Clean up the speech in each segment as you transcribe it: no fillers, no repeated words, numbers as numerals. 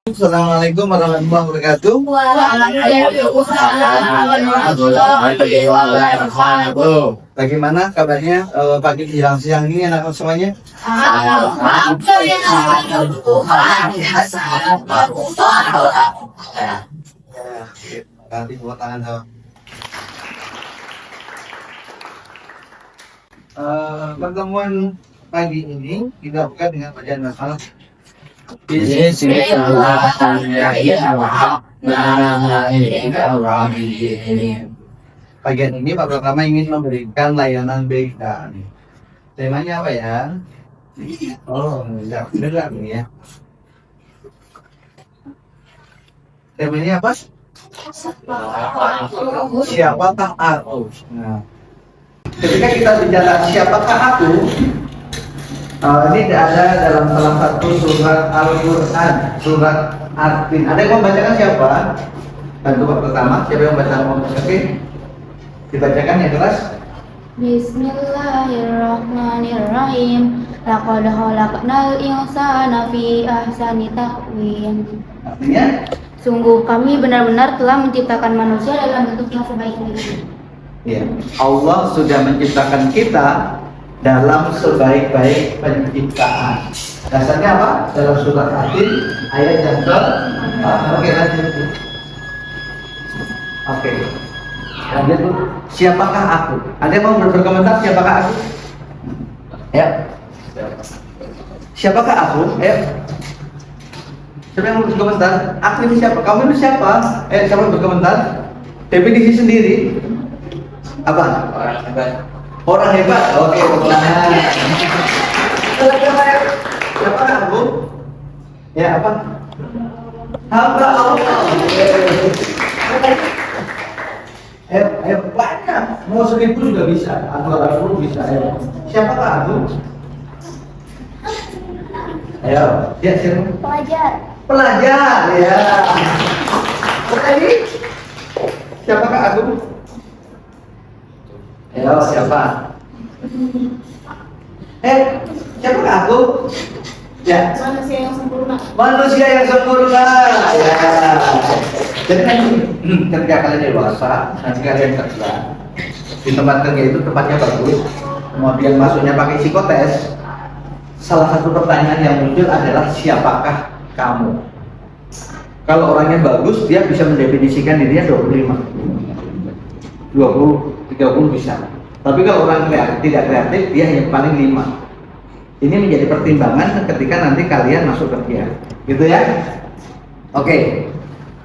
Assalamualaikum warahmatullahi wabarakatuh. Bagaimana kabarnya pagi menjelang siang ini anak-anak semuanya? Ganti buat tangan dong. Pertemuan pagi ini kita buka dengan bacaan masalah. Bagian ini Pak Pratama ingin memberikan layanan BK. Temanya apa ya? Oh, enggak benar nih ya. Temanya apa? Siapakah aku? Nah, ketika kita bicara siapakah aku, ini ada dalam salah satu surat Al-Quran, surat At-Tin. Ada yang membacakan siapa? Bantu Pak Pertama, siapa yang membaca? Oke, dibacakan yang keras. Bismillahirrahmanirrahim. Laqad khalaqnal insana fi ahsani taqwim. Artinya? Sungguh kami benar-benar telah menciptakan manusia dalam bentuk yang sebaik-baiknya. Ya, Allah sudah menciptakan kita dalam sebaik-baik penciptaan. Dasarnya apa? Dalam surat At-Tin ayat yang Oke, lanjut. Oke. Lanjut. Siapakah aku? Ada yang mau berkomentar siapakah aku? Ya. Siapakah aku? Ya. Siapa yang mau berkomentar? Aku ini siapa? Kamu ini siapa? Siapa yang berkomentar? Definisi sendiri. Apa? Orang hebat. Orang hebat. Oke, benar. Siapa aku? Ya, apa? Hamba Allah. Banyak. Mau 1000 juga bisa. Atau 20 bisa. Siapakah aku? Ayo, ya siapa? Pelajar. Pelajar, ya. Tadi siapakah aku? Ayo, siapa? Siapakah aku? Ya. Manusia yang sempurna. Manusia yang sempurna. Ya. Jadi ketika kalian dewasa, nanti kalian kerja di tempat kerja itu tempatnya bagus, kemudian masuknya pakai psikotes. Salah satu pertanyaan yang muncul adalah siapakah kamu? Kalau orangnya bagus, dia bisa mendefinisikan dirinya 25, 20, 30 bisa. Tapi kalau orang tidak kreatif, dia hanya paling 5. Ini menjadi pertimbangan ketika nanti kalian masuk kerja, gitu ya. Oke.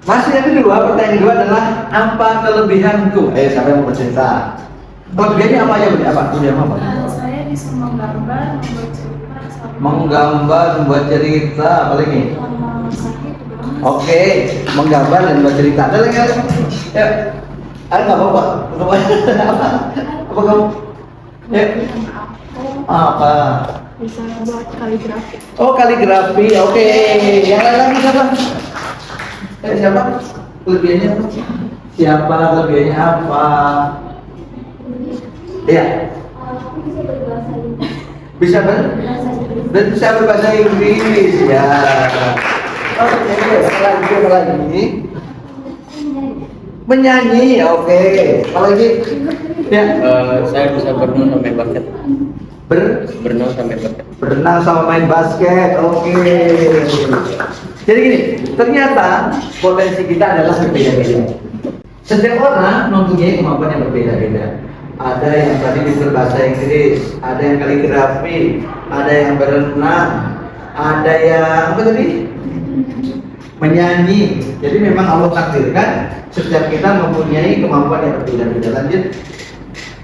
Masih yang kedua, pertanyaan kedua adalah apa kelebihanku? Siapa yang mau bercerita? Kelebihannya apa aja? Apa? Saya bisa menggambar, membuat cerita, menggambar, membuat cerita, apa lagi? Oke, menggambar dan membuat cerita. Ada lagi? Ya. Ada nggak apa-apa? Apa kamu? Ya. Apa? Bisa buat kaligrafi. Oh, kaligrafi. Oke. Yang lain lagi siapa? Siapa? Kelebihannya apa? Siapa? Kelebihannya apa? Ya. Bisa berbahasa Inggris. Ya. Oke, apa lagi? Menyanyi. Oke. Apa lagi? Ya. Saya bisa berenang sampai basket. Berenang sampai basket. Berenang sama main basket. Oke. Jadi gini, ternyata potensi kita adalah berbeda-beda. Setiap orang mempunyai kemampuan yang berbeda-beda. Ada yang tadi bisa bahasa Inggris, ada yang kaligrafi, ada yang berenang, ada yang apa tadi? Menyanyi. Jadi memang Allah takdirkan setiap kita mempunyai kemampuan yang berbeda-beda. Lanjut.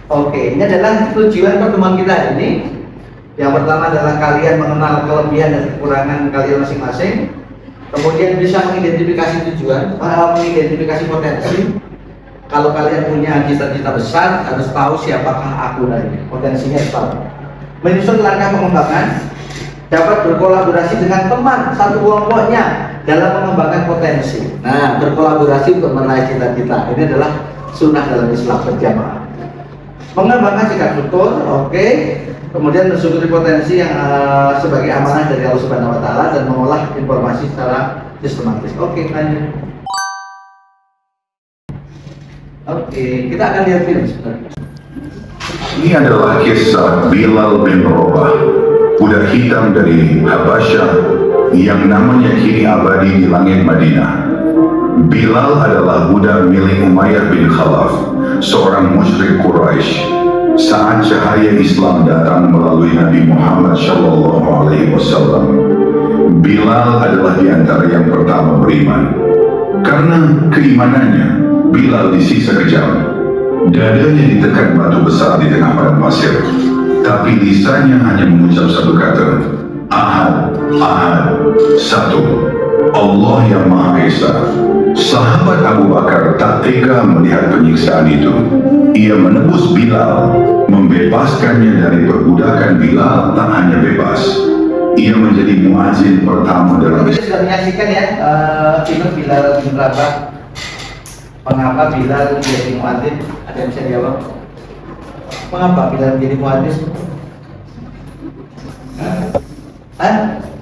Oke, ini adalah tujuan pertemuan kita ini. Yang pertama adalah kalian mengenal kelebihan dan kekurangan kalian masing-masing. Kemudian bisa mengidentifikasi tujuan, mengidentifikasi potensi. Kalau kalian punya cita-cita besar, harus tahu siapakah aku tadi. Potensinya tahu. Menyusun langkah pengembangan, dapat berkolaborasi dengan teman satu kelompoknya dalam mengembangkan potensi. Nah, berkolaborasi untuk meraih cita-cita. Ini adalah sunnah dalam Islam berjamaah. Mengembangkan sikap syukur, oke. Kemudian mensyukuri potensi yang sebagai amanah dari Allah Subhanahu Wa Taala dan mengolah informasi secara sistematis. Oke, lanjut. Oke, kita akan lihat film sebentar. Ini adalah kisah Bilal bin Rabah, budak hitam dari Habasyah yang namanya kini abadi di langit Madinah. Bilal adalah budak milik Umayyah bin Khalaf, seorang musyrik Quraisy. Saat cahaya Islam datang melalui Nabi Muhammad SAW, Bilal adalah di antara yang pertama beriman. Karena keimanannya, Bilal disiksa kejam. Dadanya ditekan batu besar di tengah padang pasir, tapi lisannya hanya mengucap satu kata, Ahad, Ahad, satu, Allah yang Maha Esa. Sahabat Abu Bakar tak tega melihat penyiksaan itu. Ia menebus Bilal, membebaskannya dari perbudakan. Bilal tak hanya bebas, ia menjadi muazin pertama dalam Kita sudah menyaksikan ya film Bilal bin Rabah. Mengapa Bilal menjadi muadzin? Ada yang bisa jawab? Mengapa Bilal menjadi muadzin?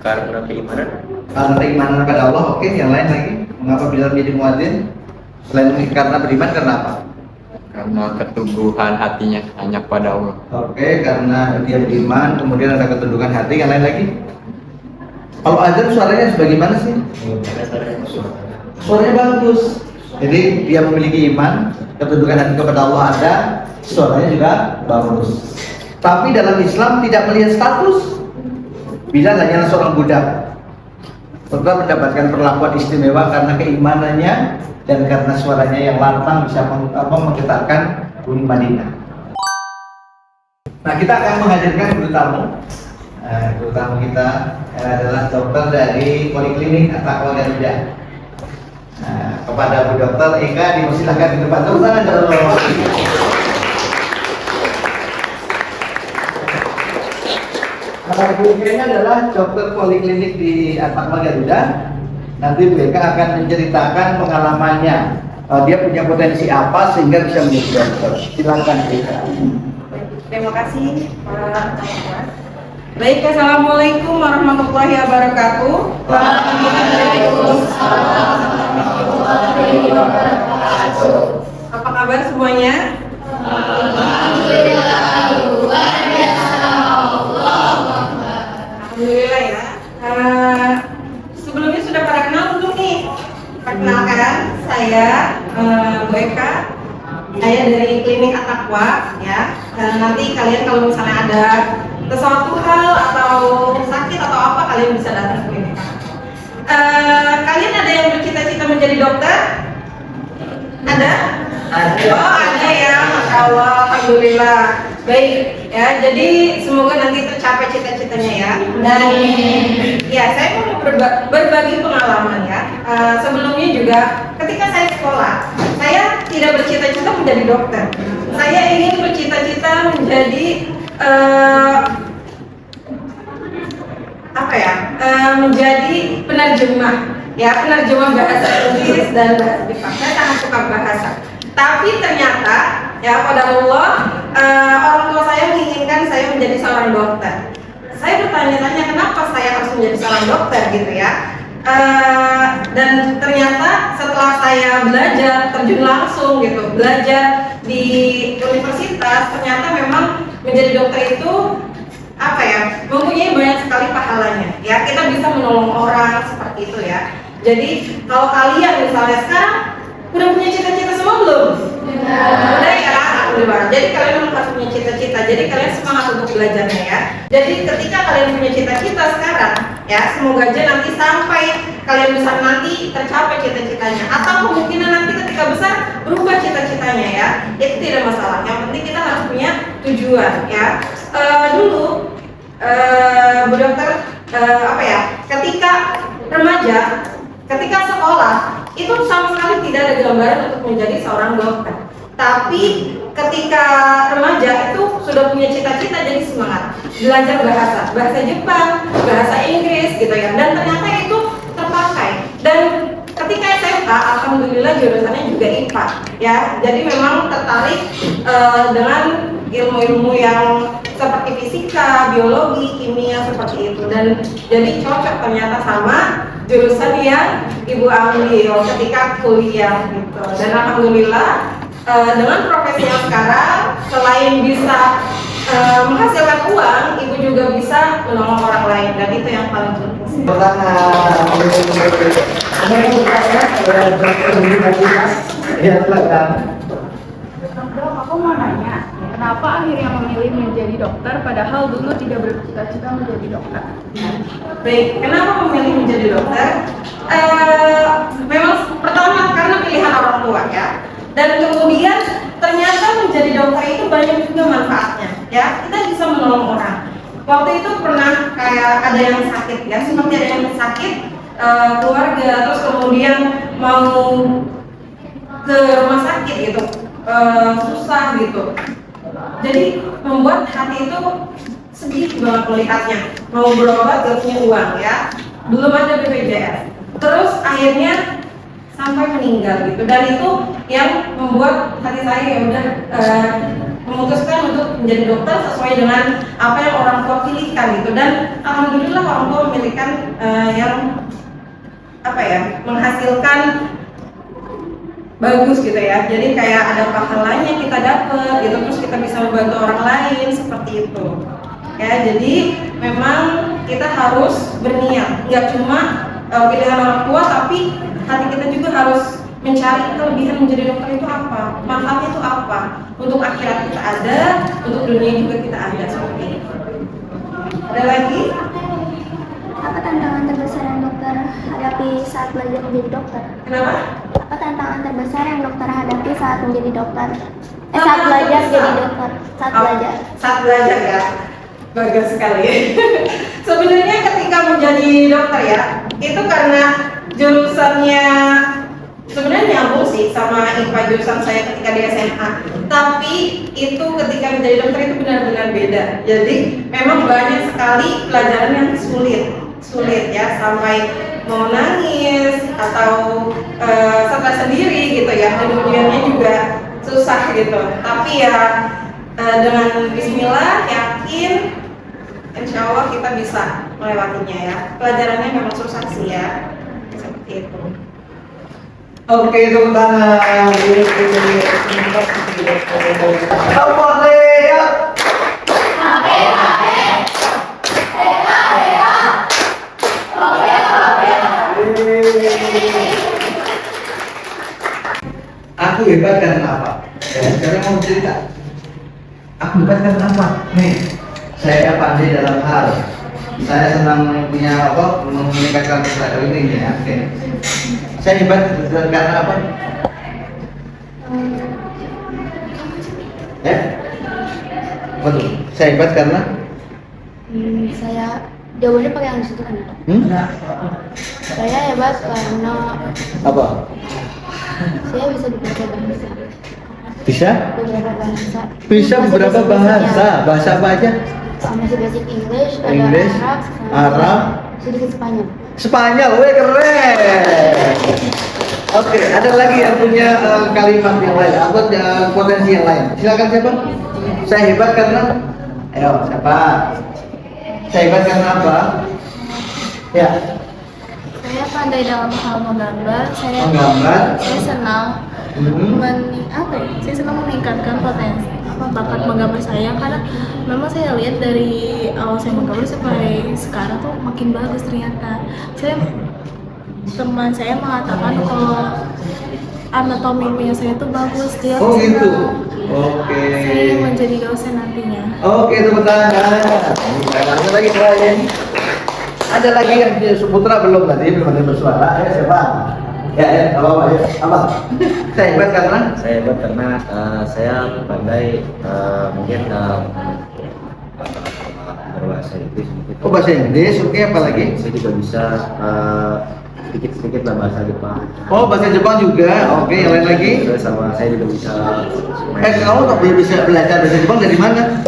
Karena keimanan. Karena keimanan kepada Allah. Oke, yang lain lagi. Mengapa Bilal menjadi muadzin? Selain karena beriman, karena apa? Karena keteguhan hatinya hanya pada Allah. Oke, karena dia beriman, kemudian ada ketundukan hati. Yang lain lagi? Kalau azan suaranya sebagaimana sih? Suaranya bagus. Jadi dia memiliki iman, ketundukan hati kepada Allah ada, suaranya juga bagus. Tapi dalam Islam tidak melihat status. Bilal hanyalah seorang budak, tetap mendapatkan perlakuan istimewa karena keimanannya dan karena suaranya yang lantang bisa menggetarkan bumi Madinah. Nah, kita akan menghadirkan guru tamu. Guru tamu kita adalah dokter dari Poliklinik At-Taqwa Garuda. Kepada Bu Dokter Eka dipersilakan di depan. Tepuk tangan dulu. Bu Eka ini adalah dokter poliklinik di At-Taqwa Garuda. Nanti Bu Eka akan menceritakan pengalamannya. Dia punya potensi apa sehingga bisa menjadi dokter. Silakan Bu Eka. Terima kasih Pak Camat. Baik, assalamualaikum warahmatullahi wabarakatuh. Waalaikumsalam warahmatullahi wabarakatuh. Apa kabar semuanya? Alhamdulillah ya. Sebelumnya sudah pada kenal belum nih? Perkenalkan, saya Bu Eka. Saya dari Klinik At-Taqwa ya. Nanti kalian kalau misalnya ada sesuatu hal atau sakit atau apa, kalian bisa datang ke klinik. Kalian ada yang bercita-cita menjadi dokter? Ada? Oh, ada ya, Masya Allah, Alhamdulillah. Baik, ya, jadi semoga nanti tercapai cita-citanya ya. Dan ya, saya mau berbagi pengalaman ya. Sebelumnya juga, ketika saya sekolah, saya tidak bercita-cita menjadi dokter. Saya ingin bercita-cita menjadi menjadi penerjemah, ya, penerjemah bahasa Inggris dan bahasa Jepang. Saya sangat suka bahasa. Tapi ternyata ya pada Allah, orang tua saya menginginkan saya menjadi seorang dokter. Saya bertanya-tanya kenapa saya harus menjadi seorang dokter gitu ya. Dan ternyata setelah saya belajar terjun langsung gitu, belajar di universitas, ternyata memang menjadi dokter itu mempunyai banyak sekali pahalanya ya. Kita bisa menolong orang seperti itu ya. Jadi kalau kalian misalnya sekarang udah punya cita-cita semua belum? Udah ya, alhamdulillah. Jadi kalian harus punya cita-cita. Jadi kalian semangat untuk belajarnya ya. Jadi ketika kalian punya cita-cita sekarang ya, semoga aja nanti sampai kalian besar nanti tercapai cita-citanya. Atau kemungkinan nanti ketika besar berubah cita-citanya ya. Itu tidak masalah. Yang penting kita harus punya tujuan ya. Dulu Bu Dokter ketika remaja, ketika sekolah itu sama sekali tidak ada gambaran untuk menjadi seorang dokter. Tapi ketika remaja itu sudah punya cita-cita, jadi semangat belajar bahasa Jepang, bahasa Inggris gitu ya. Dan ternyata itu terpakai. Dan ketika SMA, alhamdulillah jurusannya juga IPA ya. Jadi memang tertarik dengan ilmu-ilmu yang seperti fisika, biologi, kimia seperti itu. Dan jadi cocok ternyata sama jurusan yang Ibu ambil ketika kuliah gitu. Dan alhamdulillah dengan profesi yang sekarang, selain bisa menghasilkan uang, Ibu juga bisa menolong orang lain, dan itu yang paling penting. Ya, silakan. Dok, aku mau nanya, kenapa akhirnya memilih menjadi dokter padahal dulu tidak bercita-cita menjadi dokter? Baik, kenapa memilih menjadi dokter? Memang pertama karena pilihan orang tua ya, dan kemudian ternyata menjadi dokter itu banyak juga manfaatnya ya. Kita bisa menolong orang. Waktu itu pernah kayak ada yang sakit ya, seperti ada yang sakit keluarga, terus kemudian mau ke rumah sakit gitu, susah gitu. Jadi membuat hati itu sedih banget melihatnya. Mau berobat gak punya uang ya, belum ada BPJS. Terus akhirnya sampai meninggal gitu. Dan itu yang membuat hati saya ya udah memutuskan untuk menjadi dokter sesuai dengan apa yang orang tua pilihkan gitu. Dan alhamdulillah orang tua memilihkan yang apa ya, menghasilkan bagus gitu ya. Jadi kayak ada pahalanya kita dapat gitu, terus kita bisa membantu orang lain seperti itu ya. Jadi memang kita harus berniat, nggak cuma pilihan orang tua, tapi hati kita juga harus mencari kelebihan menjadi dokter itu apa, manfaatnya itu apa, untuk akhirat kita ada, untuk dunia juga kita ada, seperti itu. Ada lagi? Apa tantangan terbesar yang dokter hadapi saat belajar menjadi dokter? Kenapa? Apa tantangan terbesar yang dokter hadapi saat menjadi dokter? Saat belajar jadi dokter, saat belajar. Saat belajar ya, bagus sekali. Sebenarnya ketika menjadi dokter ya, itu karena jurusannya sebenarnya nyambung sih sama IPA jurusan saya ketika di SMA. Tapi itu ketika menjadi dokter itu benar-benar beda. Jadi memang banyak sekali pelajaran yang sulit ya, sampai mau nangis atau stres sendiri gitu ya, dan ujiannya juga susah gitu. Tapi ya dengan Bismillah, yakin, insya Allah kita bisa melewatinya ya. Pelajarannya memang susah sih ya, seperti itu. Oke, tepuk tangan. Apa ya? Aku hebat karena apa? Sekarang mau cerita. Aku hebat karena apa? Nih, saya pandai dalam hal. Saya senang punya apa? Meningkatkan kesadaran ini ya. Oke. Saya hebat karena apa? Ya? Waduh, saya hebat karena? Saya jawabannya pakai yang disitu kan? Saya hebat karena Apa? saya bisa beberapa bahasa. Bisa? Beberapa bahasa. Bisa beberapa bahasa. Bahasa apa aja? Masih basic English, ada English, Arab, sedikit Spanyol. Spanyol, weh keren. Oke, ada lagi yang punya kalimat yang lain atau potensi yang lain. Silakan siapa? Saya hebat karena, ayo siapa? Saya hebat karena apa? Ya. Saya pandai dalam hal menggambar. Saya senang saya senang meningkatkan potensi bakat menggambar saya, karena memang saya lihat dari awal saya menggambar sampai sekarang tuh makin bagus ternyata. Teman saya mengatakan kalau anatomi punya saya tuh bagus, dia Oh senang. gitu. Oke. Saya menjadi dosen nantinya. Oke, tepuk tangan. Ada lagi lain. Ada lagi yang punya Suputra belum tadi, belum ada yang bersuara. Ayo siapa? Ya, apa? Apa? Saya hebat karena? Saya hebat karena saya pandai mungkin berbahasa Inggris. Oh, bahasa Inggris. Oke, apa lagi? Saya juga bisa sedikit-sedikit lah bahasa Jepang. Oh, bahasa Jepang juga. Oke, yang lain lagi? Terus sama saya juga bisa Kamu tak boleh bisa belajar bahasa Jepang dari mana?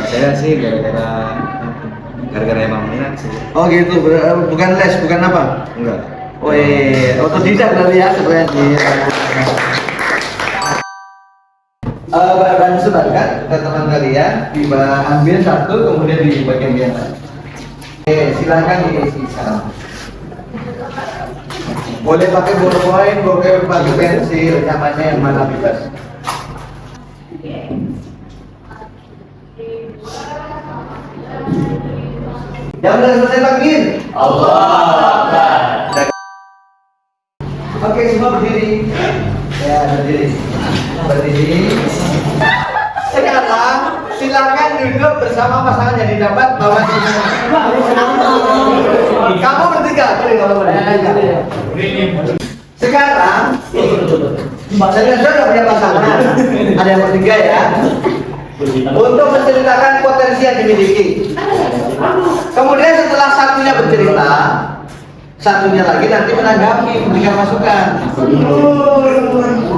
saya sih gara-gara emang minat sih. Oh gitu, bukan les, bukan apa? Enggak. Wih, otodidak berarti ya, keren. Dan sebarkan ke teman kalian, ambil satu, kemudian di bagian yang lain. Oke, silakan diisi sekarang. Boleh pakai ballpoint, boleh pakai pensil, nyamannya yang mana bebas. Yang udah selesai takbir. Oke, semua berdiri. Ya, berdiri. Berdiri. Sekarang silakan duduk bersama pasangan yang didapat bawa sini. Kamu bertiga, kalau bertiga. Sekarang saya sudah punya pasangan. Ada yang bertiga ya. Untuk menceritakan potensi yang dimiliki. Kemudian setelah satunya bercerita, satunya lagi nanti menanggapi, memberikan masukan.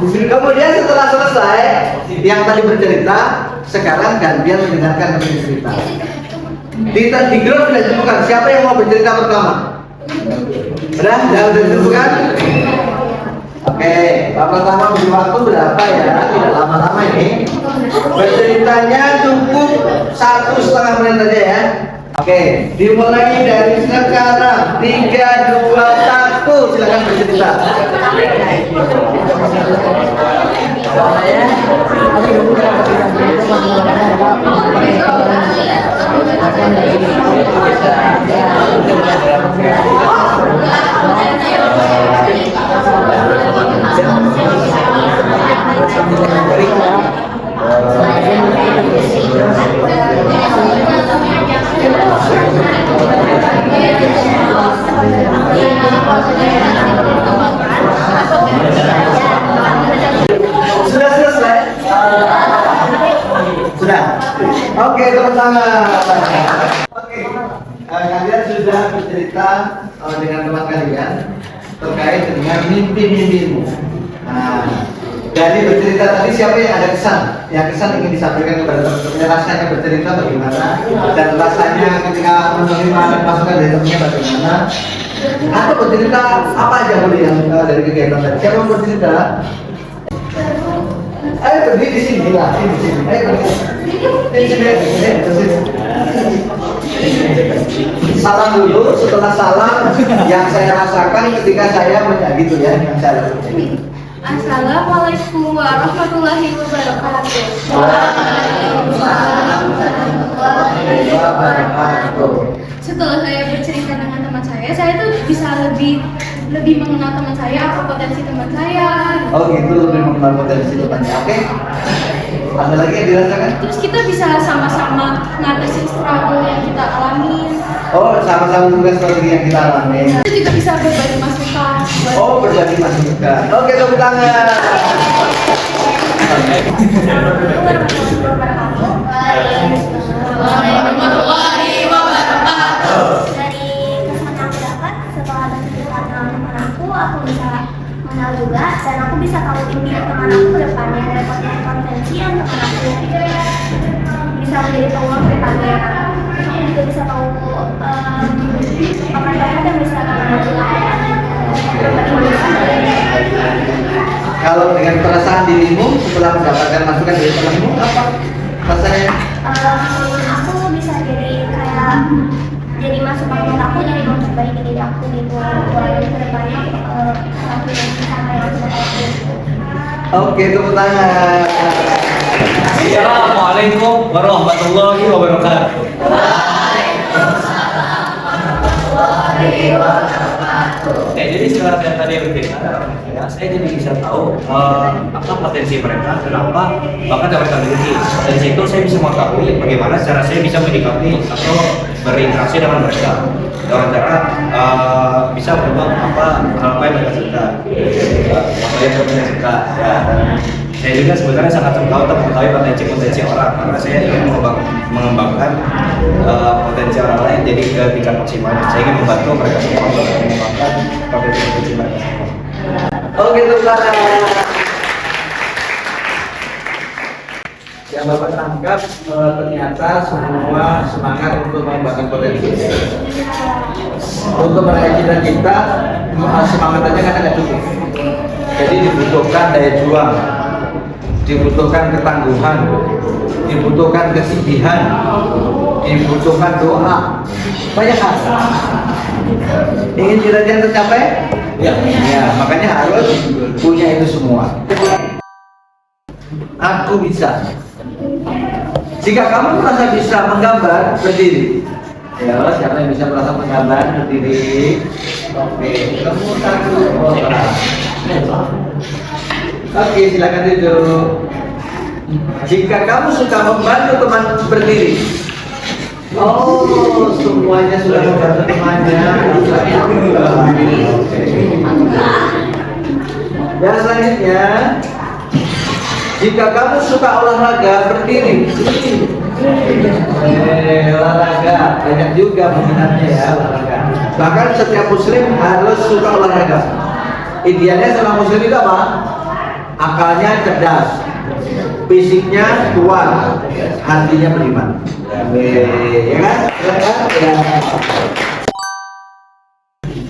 Kemudian setelah selesai, yang tadi bercerita, sekarang gantian mendengarkan yang bercerita. Di grup sudah ditentukan siapa yang mau bercerita pertama. Sudah ditentukan? Oke, Pak pertama beri waktu berapa ya? Tidak lama-lama ini. Berceritanya cukup 1,5 menit saja ya. Oke, dimulai dari sekarang. 3, 2, 1, silakan bercerita. Sudah selesai? Sudah. Oke, tepuk tangan. Oke, kalian sudah bercerita dengan teman kalian terkait dengan mimpi-mimpimu. Nah, dari bercerita tadi siapa yang ada kesan? Yang kesan ingin disampaikan kepada teman-temannya, rasanya bercerita bagaimana dan rasanya ketika menerima masukan dari temannya bagaimana? Atau bercerita apa aja boleh yang dari kegiatan tadi? Siapa yang bercerita? Ayo berdiri di sini lah, di sini. Ayo berdiri. Di sini. Salam dulu, setelah salam yang saya rasakan ketika saya gitu ya, yang saya lakukan. Assalamualaikum warahmatullahi wabarakatuh. Setelah saya bercerita dengan teman saya tuh bisa lebih mengenal teman saya, apa potensi teman saya. Oh gitu, lebih mengenal potensi temannya. Oke. Ada lagi yang dirasakan? Terus kita bisa sama-sama ngatasin struggle yang kita alami. Oh, sama-sama tugas strategi yang kita alami. Kita juga bisa berbagi masukan. Oh, berbagi masukan. Oke, tepuk tangan. Warahmatullahi wabarakatuh. Dari kesan yang aku dapat setelah bercerita dengan teman aku bisa mengenal juga dan aku bisa tahu impian teman aku ke depannya dan potensi yang teman aku bisa menjadi peluang ke depannya. Aku juga bisa tahu apa yang bisa teman aku lakukan. Kalau dengan perasaan dirimu setelah mendapatkan masukan dari temanmu apa rasanya? Aku bisa jadi masukan buat aku, jadi memperbaiki diri aku gitu buat ke depannya aku yang bisa kayak gitu. Oke, tepuk tangan. Assalamualaikum warahmatullahi wabarakatuh. Jadi setelah saya tadi bercerita, ya, saya jadi bisa tahu apa potensi mereka, kenapa bahkan mereka memiliki. Dari situ saya bisa mengetahui bagaimana cara saya bisa menyikapi atau berinteraksi dengan mereka dengan cara bisa berubah apa yang mereka suka, apa yang mereka suka. Ya, saya juga sebenarnya sangat suka untuk mengetahui potensi orang karena saya ingin mengembangkan potensi orang lain jadi ke tingkat maksimal. Saya ingin membantu mereka semua untuk mengembangkan potensi mereka semua. Oke, tepuk tangan. Yang Bapak tangkap ternyata semua semangat untuk mengembangkan potensi. Untuk mereka kita semangat aja kan tidak cukup. Jadi dibutuhkan daya juang, dibutuhkan ketangguhan, dibutuhkan kesedihan, dibutuhkan doa. banyak hal. Ingin cita-cita tercapai? Ya, makanya harus punya itu semua. Aku bisa. Jika kamu merasa bisa menggambar, berdiri. Ya, siapa yang bisa merasa menggambar, berdiri. Oke, kamu satu orang. Oke, silakan duduk. Jika kamu suka membantu teman berdiri. Oh, semuanya sudah membantu temannya. Yang selanjutnya, jika kamu suka olahraga, berdiri. Olahraga banyak juga peminatnya ya, olahraga. Bahkan setiap muslim harus suka olahraga. Idealnya seorang muslim itu apa? Akalnya cerdas, fisiknya kuat, hatinya beriman. Ya kan? Ya.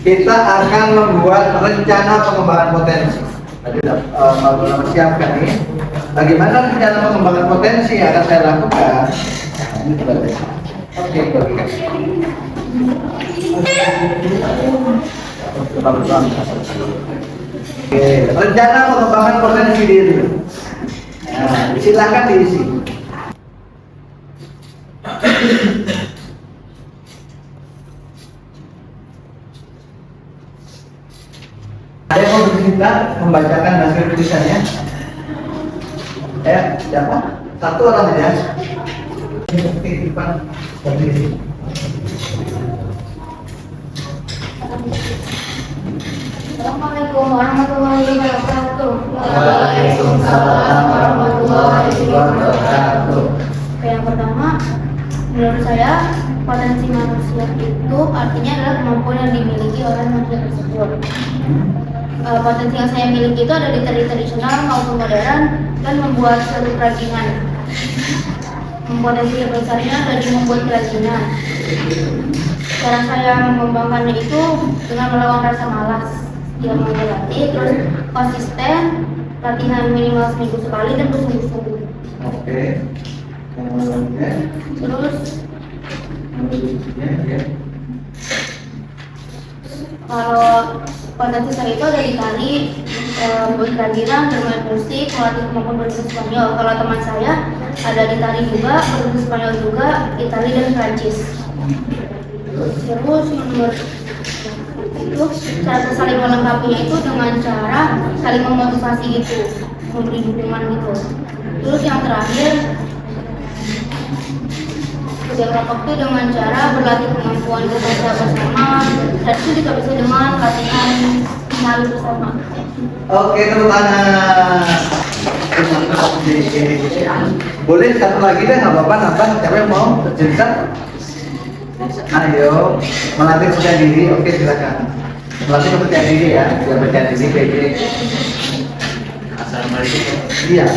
Kita akan membuat rencana pengembangan potensi. Tadi sudah siapkan nih. Bagaimana rencana pengembangan potensi yang akan saya lakukan? Ini berbeda. Oke, bagikan. Oke, rencana pengembangan potensi diri. Nah, silakan diisi. Ada yang mau bercerita membacakan hasil tulisannya? Ya, siapa? Satu orang aja. Titipan berdiri. Assalamualaikum warahmatullahi wabarakatuh. Waalaikumsalam warahmatullahi wabarakatuh. Oke, yang pertama, menurut saya potensi manusia itu artinya adalah kemampuan yang dimiliki oleh manusia tersebut. Potensi yang saya miliki itu ada di tradisional maupun modern dan membuat suatu kerajinan. Potensi terbesarnya ada di membuat kerajinan. Cara saya mengembangkannya itu dengan melawan rasa malas. Dia mau berlatih, terus konsisten, latihan minimal seminggu sekali dan bersungguh-sungguh. Oke. Terus kalau potensi saya itu ada di tari, membuat kerajinan, bermain musik, melatih kemampuan berbahasa Spanyol. Kalau teman saya ada di tari juga, berbahasa Spanyol juga, Itali dan Prancis. Terus nomor itu cara saling melengkapinya itu dengan cara saling memotivasi gitu, memberi dukungan gitu. Terus yang terakhir yang rapat itu dengan cara berlatih kemampuan berbahasa bersama, dan itu juga bisa dengan latihan menari bersama. Oke, tepuk tangan. Boleh satu lagi deh, nggak apa-apa, nambah. Siapa yang mau bercerita? Ayo, melatih percaya diri. Oke, silakan. Melatih percaya diri ya, biar percaya diri PJ. Assalamualaikum. Iya.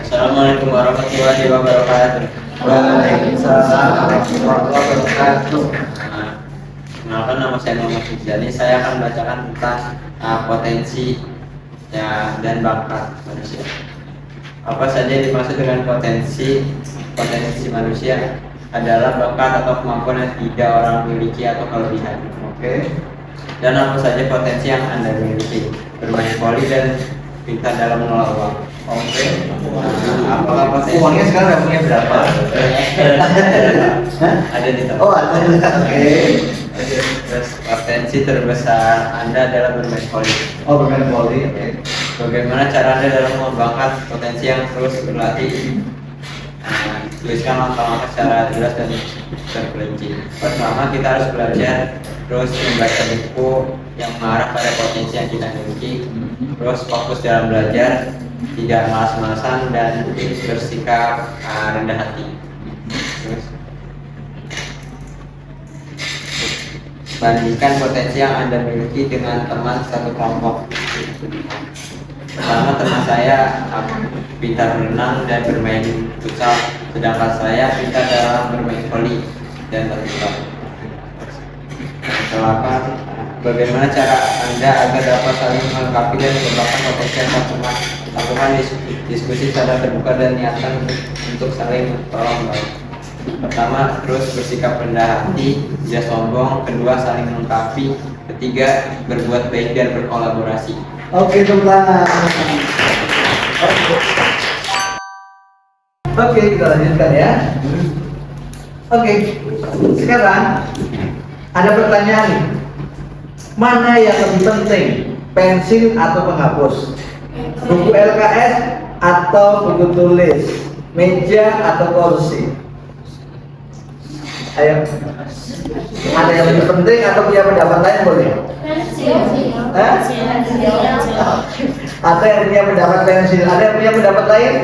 Assalamualaikum warahmatullahi wabarakatuh. Waalaikumsalam warahmatullahi wabarakatuh. Kenalkan, nama saya Muhammad Fijani. Saya akan membacakan tentang potensi ya, dan bakat manusia. Apa saja yang dimaksud dengan potensi? Potensi manusia adalah bakat atau kemampuan yang tidak orang miliki atau kelebihan. Oke. Dan apa saja potensi yang Anda miliki? Bermain voli dan pintar dalam mengelola uang. Oke. Apakah potensi? Uangnya sekarang punya berapa? Ada di tempat. Oh, ada. Oke. Terus potensi terbesar Anda adalah bermain voli. Oh, bermain volley. Oke. Bagaimana cara Anda dalam mengembangkan potensi yang terus berlatih? Tuliskan langkah-langkah secara jelas dan terperinci. Pertama, kita harus belajar terus membaca buku yang mengarah pada potensi yang kita miliki. Terus fokus dalam belajar, tidak malas-malasan dan bersikap rendah hati. Terus bandingkan potensi yang Anda miliki dengan teman satu kelompok. Pertama, teman saya pintar berenang dan bermain futsal, sedangkan saya pintar dalam bermain voli dan badminton. Kelapan, bagaimana cara Anda agar dapat saling melengkapi dan mengembangkan potensi yang teman? lakukan diskusi secara terbuka dan niatan untuk saling tolong menolong. Pertama, terus bersikap rendah hati, tidak sombong. Kedua, saling melengkapi. Ketiga, berbuat baik dan berkolaborasi. Oke, teman. Oke, kita lanjutkan ya. Oke, sekarang ada pertanyaan nih. Mana yang lebih penting, pensil atau penghapus? Buku LKS atau buku tulis? Meja atau kursi? Ayo. Ada yang lebih penting atau punya pendapat lain boleh? Hah? Ada yang punya pendapat pensil? Ada yang punya pendapat lain?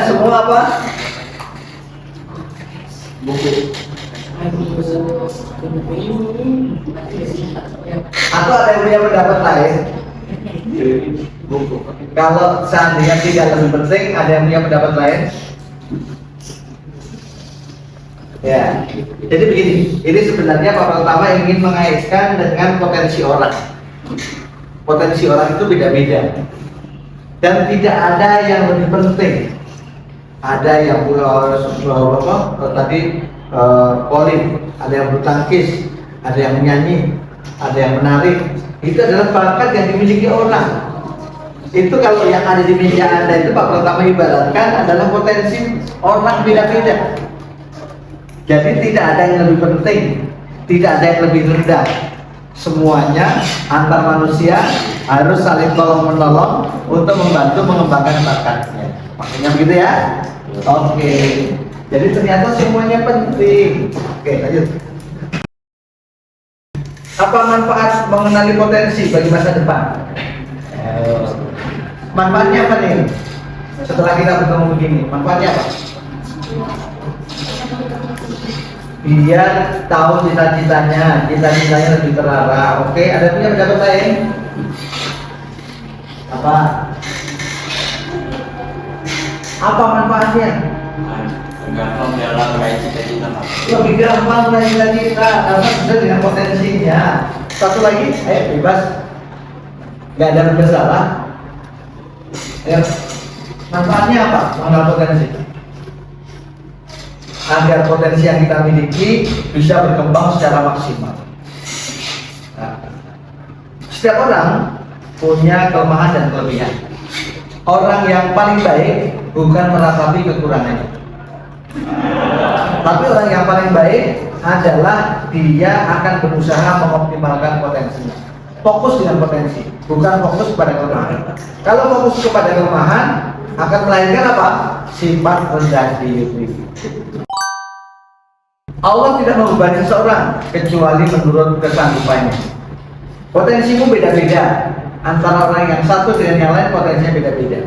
Semua apa? Buku. Atau ada yang punya pendapat lain? Buku. Kalau seandainya tidak lebih penting, ada yang punya pendapat lain? Ya, jadi begini. Ini sebenarnya Pak Pertama ingin mengaitkan dengan potensi orang. Potensi orang itu beda-beda. Dan tidak ada yang lebih penting. Ada yang tadi volley, ada yang bertangkis, ada yang menyanyi, ada yang menarik. Itu adalah bakat yang dimiliki orang. Itu kalau yang ada di meja Anda itu Pak Pertama ibaratkan adalah potensi orang beda-beda. Jadi tidak ada yang lebih penting, tidak ada yang lebih rendah. Semuanya antar manusia harus saling tolong menolong untuk membantu mengembangkan bakatnya. Maksudnya begitu ya? Oke. Jadi ternyata semuanya penting. Oke, lanjut. Apa manfaat mengenali potensi bagi masa depan? Manfaatnya apa nih? Setelah kita bertemu begini, manfaatnya apa? Biar tahu cita-citanya lebih terarah. Oke, ada punya pendapat lain? Apa? Apa manfaatnya? Gampang dalam meraih cita-cita. Lebih gampang meraih cita-cita karena sudah dengan potensinya. Satu lagi, ayo bebas. Gak ada bersalah. Ya. Manfaatnya apa? Mengenal potensi. Agar potensi yang kita miliki bisa berkembang secara maksimal. Nah, setiap orang punya kelemahan dan kelebihan. Orang yang paling baik bukan meratapi kekurangannya, tapi orang yang paling baik adalah dia akan berusaha mengoptimalkan potensinya. Fokus dengan potensi, bukan fokus pada kelemahan. Kalau fokus kepada kelemahan akan melahirkan apa? Sifat rendah diri. Allah tidak membebani seseorang kecuali menurut kesanggupannya. Potensimu beda-beda. Antara orang yang satu dengan yang lain potensinya beda-beda.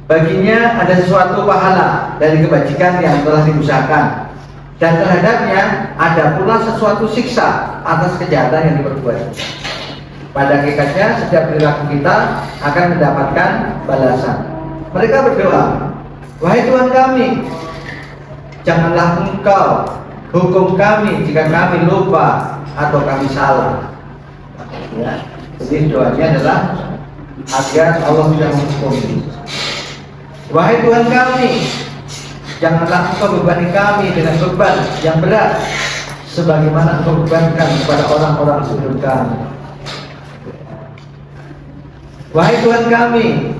Baginya ada sesuatu pahala dari kebajikan yang telah diusahakan, dan terhadapnya ada pula sesuatu siksa atas kejahatan yang diperbuat. Pada hakikatnya setiap perilaku kita akan mendapatkan balasan. Mereka berdoa, wahai Tuhan kami, janganlah Engkau hukum kami jika kami lupa atau kami salah. Ya, jadi doanya adalah agar Allah tidak menghukum. Wahai Tuhan kami, janganlah Engkau bebani kami dengan beban yang berat, sebagaimana Engkau bebankan kepada orang-orang sebelum kami. Wahai Tuhan kami,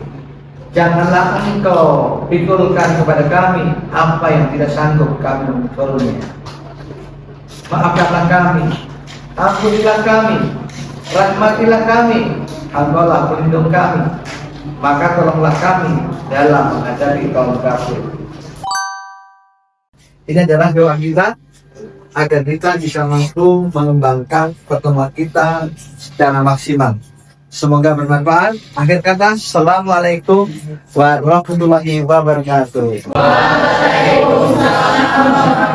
janganlah Engkau pikulkan kepada kami apa yang tidak sanggup kami memikulnya. Maafkanlah kami, ampunilah kami, rahmatilah kami, Engkaulah pelindung kami, maka tolonglah kami dalam menghadapi kaum kafir. Ini adalah doa kita agar kita bisa mampu mengembangkan pertemuan kita secara maksimal. Semoga bermanfaat. Akhir kata, Assalamualaikum warahmatullahi wabarakatuh. Waalaikumsalam.